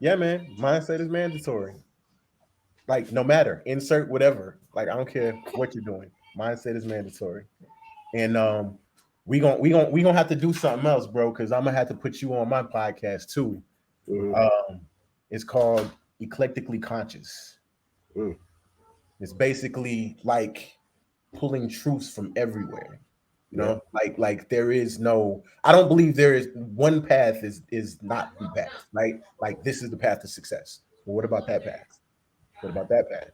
Yeah, man. Mindset is mandatory. Like, no matter, insert whatever. Like, I don't care what you're doing. Mindset is mandatory. And we gonna have to do something else, bro, because I'm gonna have to put you on my podcast too. Mm-hmm. It's called Eclectically Conscious. It's basically like pulling truths from everywhere. You know, like there is no, I don't believe there is one path is not the path, right? Like, this is the path to success. But what about that path? What about that path?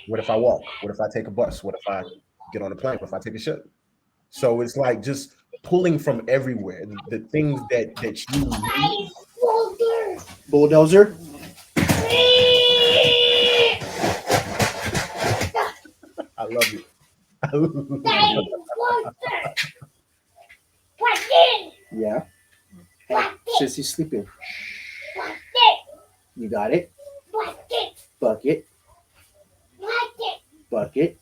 What if I walk? What if I take a bus? What if I get on a plane? What if I take a ship? So it's like just pulling from everywhere, the things that you need. Bulldozer. I love it. Yeah. Sissy's sleeping. You got it? Bucket. Bucket.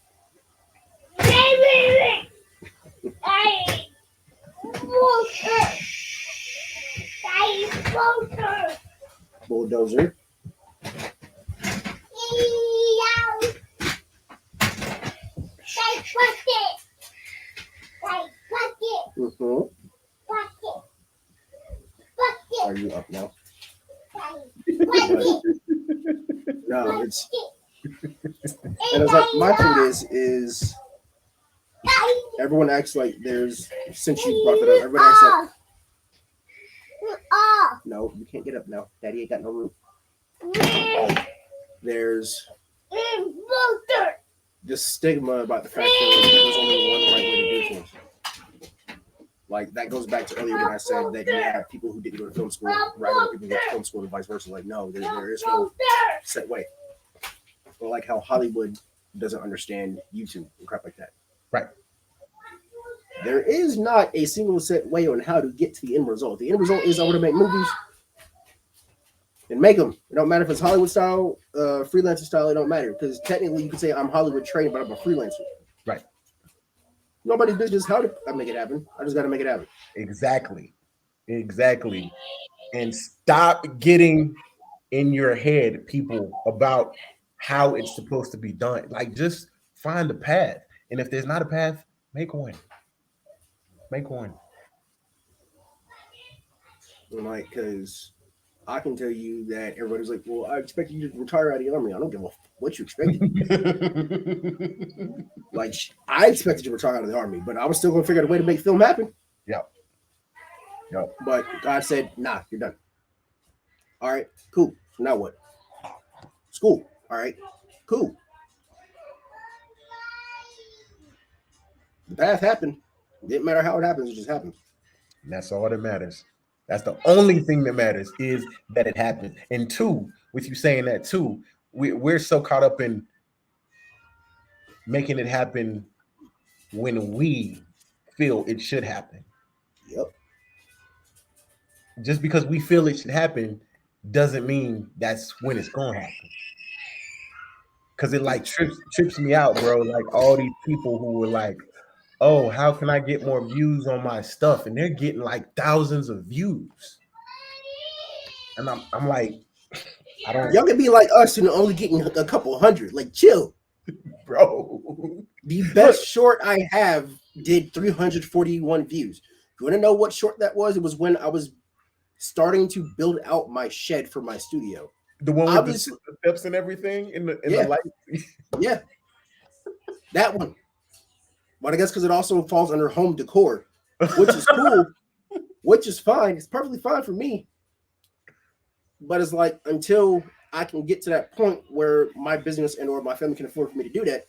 Bulldozer. Mm-hmm. Are you up now? No, it's and it's like, my thing is Everyone acts like there's, since you brought that up, everyone acts like, no, you can't get up now. Daddy ain't got no room. There's this stigma about the fact that there's only one right way to do things. Like, that goes back to earlier when I said that you have people who didn't go to film school, regular people who go to film school, and vice versa. Like, no, there is no set way. Or like how Hollywood doesn't understand YouTube and crap like that. Right. There is not a single set way on how to get to the end result. The end result is I want to make movies, and make them. It don't matter if it's Hollywood style, freelancer style. It don't matter, because technically you can say I'm Hollywood trained, but I'm a freelancer. Right. Nobody's business how to make it happen. I just got to make it happen. Exactly. And stop getting in your head, people, about how it's supposed to be done. Like, just find a path. And if there's not a path, make one. Like, because I can tell you that everybody's like, well, I expect you to retire out of the army. I don't give a what you expected. Like, I expected you to retire out of the army, but I was still going to figure out a way to make film happen. Yep. But God said, nah, you're done. All right, cool. Now what? School. All right, cool. The path happened. It didn't matter how it happens, it just happened. And that's all that matters. That's the only thing that matters, is that it happened. And two, with you saying that too, we're so caught up in making it happen when we feel it should happen. Yep. Just because we feel it should happen doesn't mean that's when it's gonna happen. Because it like trips me out, bro. Like, all these people who were like, oh, how can I get more views on my stuff? And they're getting like thousands of views. And I'm like, I don't. Y'all can be like us and only getting a couple hundred. Like, chill. Bro. The best short I have did 341 views. You want to know what short that was? It was when I was starting to build out my shed for my studio. The one with the steps and everything in the light. Yeah. That one. But I guess because it also falls under home decor, which is cool, which is fine. It's perfectly fine for me. But it's like, until I can get to that point where my business and or my family can afford for me to do that,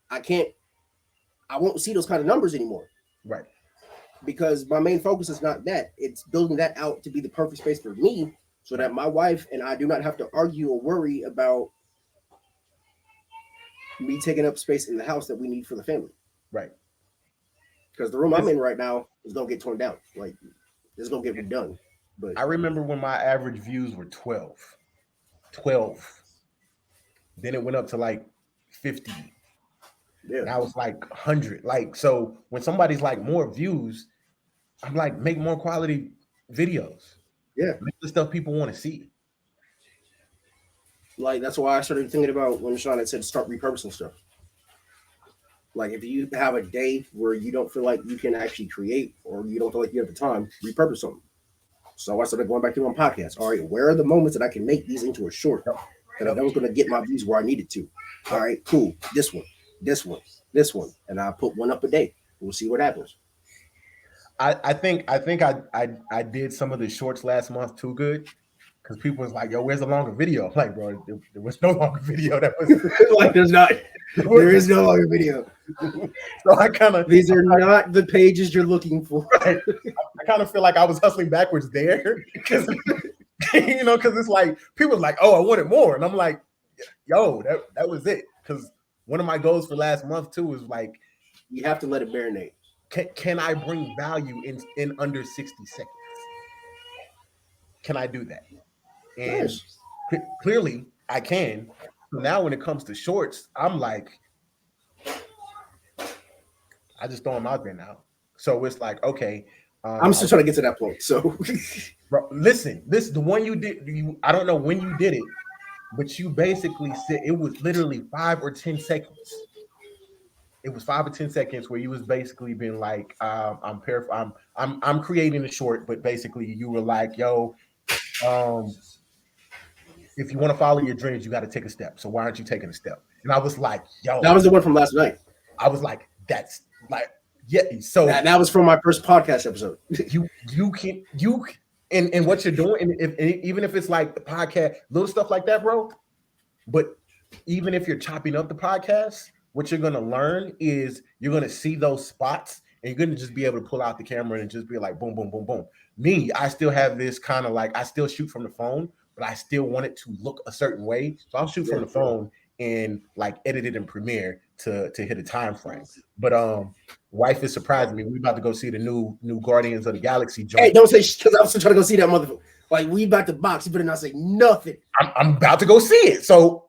I won't see those kind of numbers anymore. Right. Because my main focus is not that. It's building that out to be the perfect space for me, so that my wife and I do not have to argue or worry about me taking up space in the house that we need for the family. Right. Because the room I'm in right now is going to get torn down. Like, it's going to get redone. But I remember when my average views were 12. Then it went up to like 50. Yeah. And I was like 100. Like, so when somebody's like, more views, I'm like, make more quality videos. Yeah. Make the stuff people want to see. Like, that's why I started thinking about when Sean had said start repurposing stuff. Like, if you have a day where you don't feel like you can actually create, or you don't feel like you have the time, repurpose something. So I started going back to my podcast. All right, where are the moments that I can make these into a short that I was going to get my views where I needed to? All right, cool. This one, and I put one up a day. We'll see what happens. I think I did some of the shorts last month too good, because people was like, yo, where's the longer video? I'm like, bro, there was no longer video. That was like, there is no longer video. So I kind of, these are not the pages you're looking for. Right. I kind of feel like I was hustling backwards there, because because it's like people are like, oh, I wanted more, and I'm like, yo, that was it. Because one of my goals for last month too is like, you have to let it marinate. Can I bring value in under 60 seconds? Can I do that? And clearly I can. So now when it comes to shorts, I'm like, I just throw them out there now. So it's like, okay. I'm still trying to get to that point. So bro, listen, the one you did, I don't know when you did it, but you basically said it was literally 5 or 10 seconds. It was 5 or 10 seconds where you was basically being like, I'm creating a short, but basically you were like, yo, if you want to follow your dreams, you got to take a step. So why aren't you taking a step? And I was like, yo, that was the one from last night. I was like, that's like, yeah. So that was from my first podcast episode. and what you're doing, and even if it's like the podcast, little stuff like that, bro. But even if you're chopping up the podcast, what you're gonna learn is you're gonna see those spots, and you're gonna just be able to pull out the camera and just be like, boom, boom, boom, boom. Me, I still have this kind of like, I still shoot from the phone, but I still want it to look a certain way. So I'll shoot from the phone and like edit it in Premiere to hit a time frame. But wife is surprising me. We about to go see the new Guardians of the Galaxy joint. Hey, don't say because I'm still trying to go see that motherfucker. Like, we about to box. You better not say nothing. I'm about to go see it. So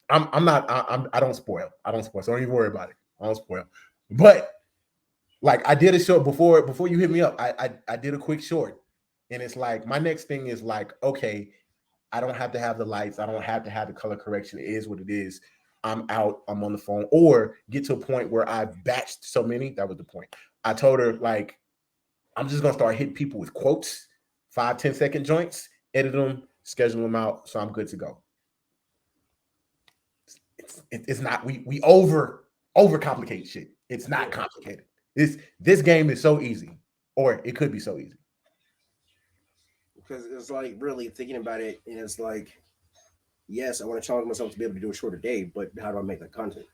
I don't spoil. So don't even worry about it. I don't spoil. But like, I did a short before you hit me up. I did a quick short, and it's like my next thing is like, okay, I don't have to have the lights. I don't have to have the color correction. It is what it is. I'm out. I'm on the phone, or get to a point where I've batched so many. That was the point. I told her, like, I'm just gonna start hitting people with quotes, 5-10 second joints, edit them, schedule them out, so I'm good to go. It's not, we overcomplicate shit. It's not complicated. This game is so easy, or it could be so easy. Because it's like, really thinking about it, and it's like, yes, I want to challenge myself to be able to do a shorter day, but how do I make that content?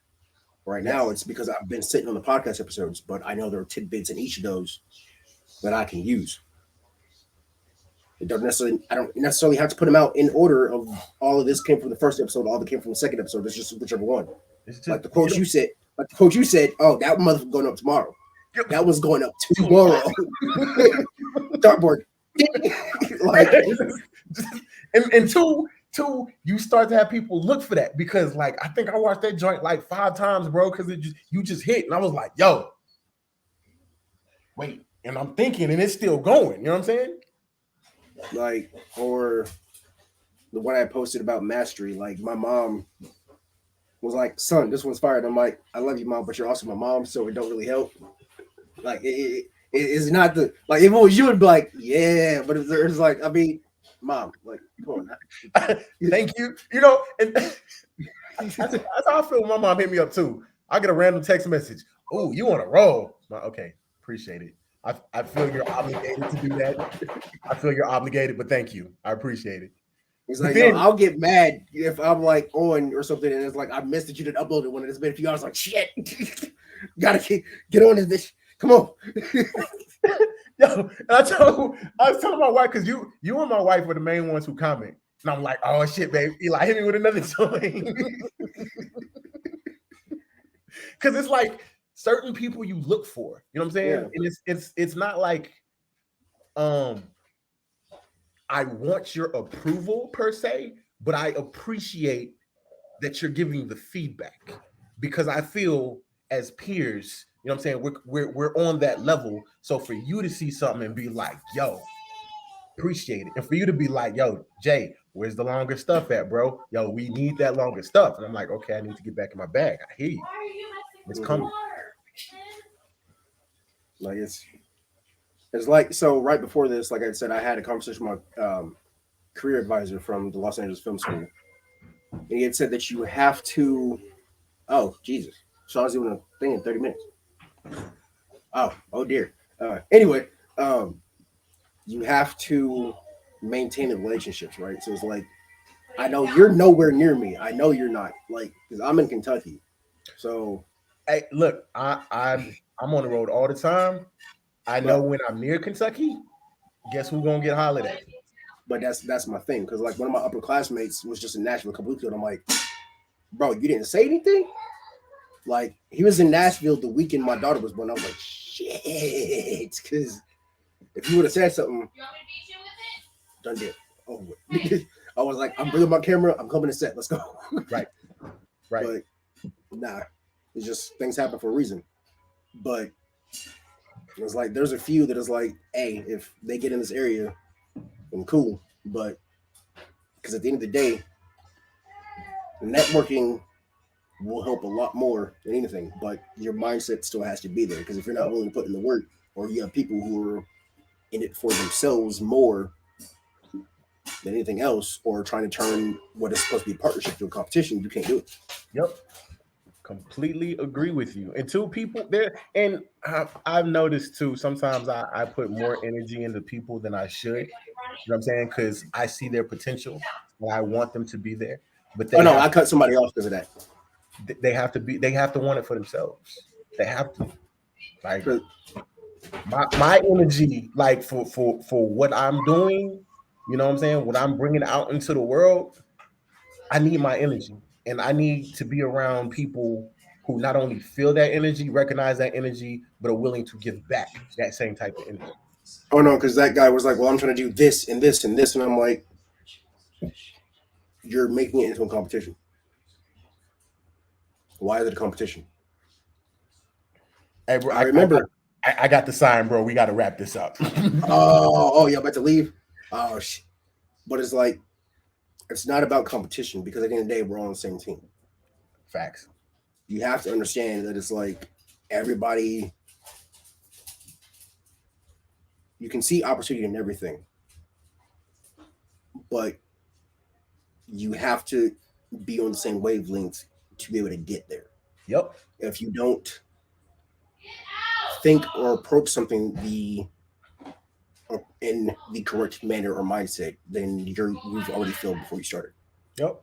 Right now, it's because I've been sitting on the podcast episodes, but I know there are tidbits in each of those that I can use. I don't necessarily have to put them out in order of all of this came from the first episode, all of it came from the second episode. It's just whichever one. Like the quote you said, oh, that motherfucker going up tomorrow. That was going up tomorrow. Dartboard. Like, and two, you start to have people look for that, because like, I think I watched that joint like 5 times, bro, because you just hit, and I was like, yo, wait, and I'm thinking, and it's still going. You know what I'm saying? Like, or the one I posted about mastery. Like, my mom was like, "Son, this one's fired." I'm like, "I love you, mom, but you're also my mom, so it don't really help." Like, it's not the, like, if it was you, it'd be like, yeah, but it's like, I mean, mom, like, come on. Thank you. You know, and that's how I feel when my mom hit me up too. I get a random text message. "Oh, you on a roll?" Okay, appreciate it. I feel you're obligated to do that. I feel you're obligated, but thank you. I appreciate it. He's like, no, I'll get mad if I'm like on or something, and it's like, I missed that you didn't upload it when it's been a few hours. Like, shit, gotta get on this bitch. Come on. Yo, I was telling my wife, because you and my wife were the main ones who comment, and I'm like, oh shit, babe, Eli, hit me with another joint. Because it's like certain people you look for, you know what I'm saying? Yeah. And it's not like I want your approval per se, but I appreciate that you're giving the feedback, because I feel as peers, you know what I'm saying, we're on that level. So for you to see something and be like, yo, appreciate it, and for you to be like, yo, Jay, where's the longer stuff at, bro? Yo, we need that longer stuff. And I'm like, okay, I need to get back in my bag. I hear you. It's coming. Like, it's like, so right before this, like I said, I had a conversation with my career advisor from the Los Angeles Film School, and he had said that you have to, oh Jesus, so I was doing a thing in 30 minutes. Oh dear. Anyway, you have to maintain the relationships, right? So it's like, I know you're nowhere near me. I know you're not, like, because I'm in Kentucky. So, hey, look, I'm on the road all the time. I know when I'm near Kentucky, guess who's gonna get hollered at? But that's my thing, because like one of my upper classmates was just in Nashville a couple weeks ago, and I'm like, bro, you didn't say anything? Like, he was in Nashville the weekend my daughter was born. I was like, shit, because if you would have said something, done did. Oh, I was like, I'm bringing my camera, I'm coming to set, let's go. Right. But nah, it's just things happen for a reason. But it's like, there's a few that is like, hey, if they get in this area, then cool. But because at the end of the day, networking will help a lot more than anything. But your mindset still has to be there, because if you're not willing to put in the work, or you have people who are in it for themselves more than anything else, or trying to turn what is supposed to be a partnership to a competition, you can't do it. Yep. Completely agree with you. And two people there, and I've noticed too. Sometimes I put more energy into people than I should. You know what I'm saying? Because I see their potential and I want them to be there. But Oh they no, have I cut somebody off because of that. they have to want it for themselves. They have to. Like 'Cause- my energy, like for what I'm doing, you know what I'm saying? What I'm bringing out into the world, I need my energy, and I need to be around people who not only feel that energy, recognize that energy, but are willing to give back that same type of energy. Oh no, because that guy was like, "Well, I'm trying to do this and this and this," and I'm like, "You're making it into a competition. Why is it a competition?" Hey, bro, I remember. I got the sign, bro. We got to wrap this up. Oh, you're about to leave. Oh, but it's like it's not about competition because at the end of the day, we're all on the same team. Facts. You have to understand that it's like everybody. You can see opportunity in everything, but you have to be on the same wavelength to be able to get there. Yep. If you don't think or approach something in the correct manner or mindset, then you've already failed before you started. Yep.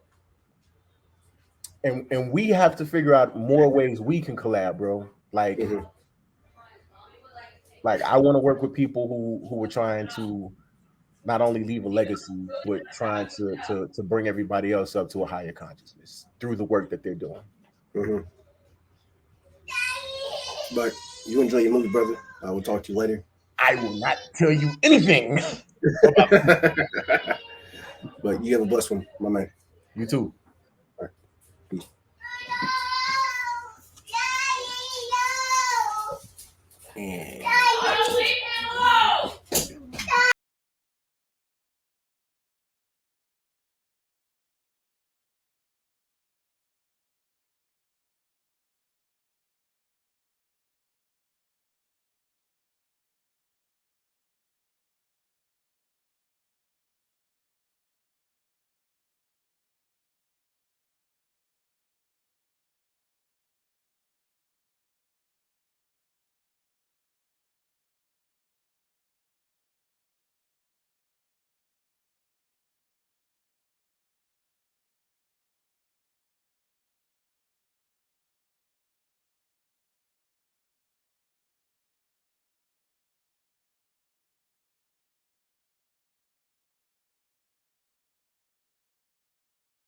And we have to figure out more ways we can collab, bro. Like, like I want to work with people who are trying to not only leave a legacy, but trying to bring everybody else up to a higher consciousness through the work that they're doing. But you enjoy your movie, brother. I will talk to you later. I will not tell you anything. But you have a blessed one, my man. You too.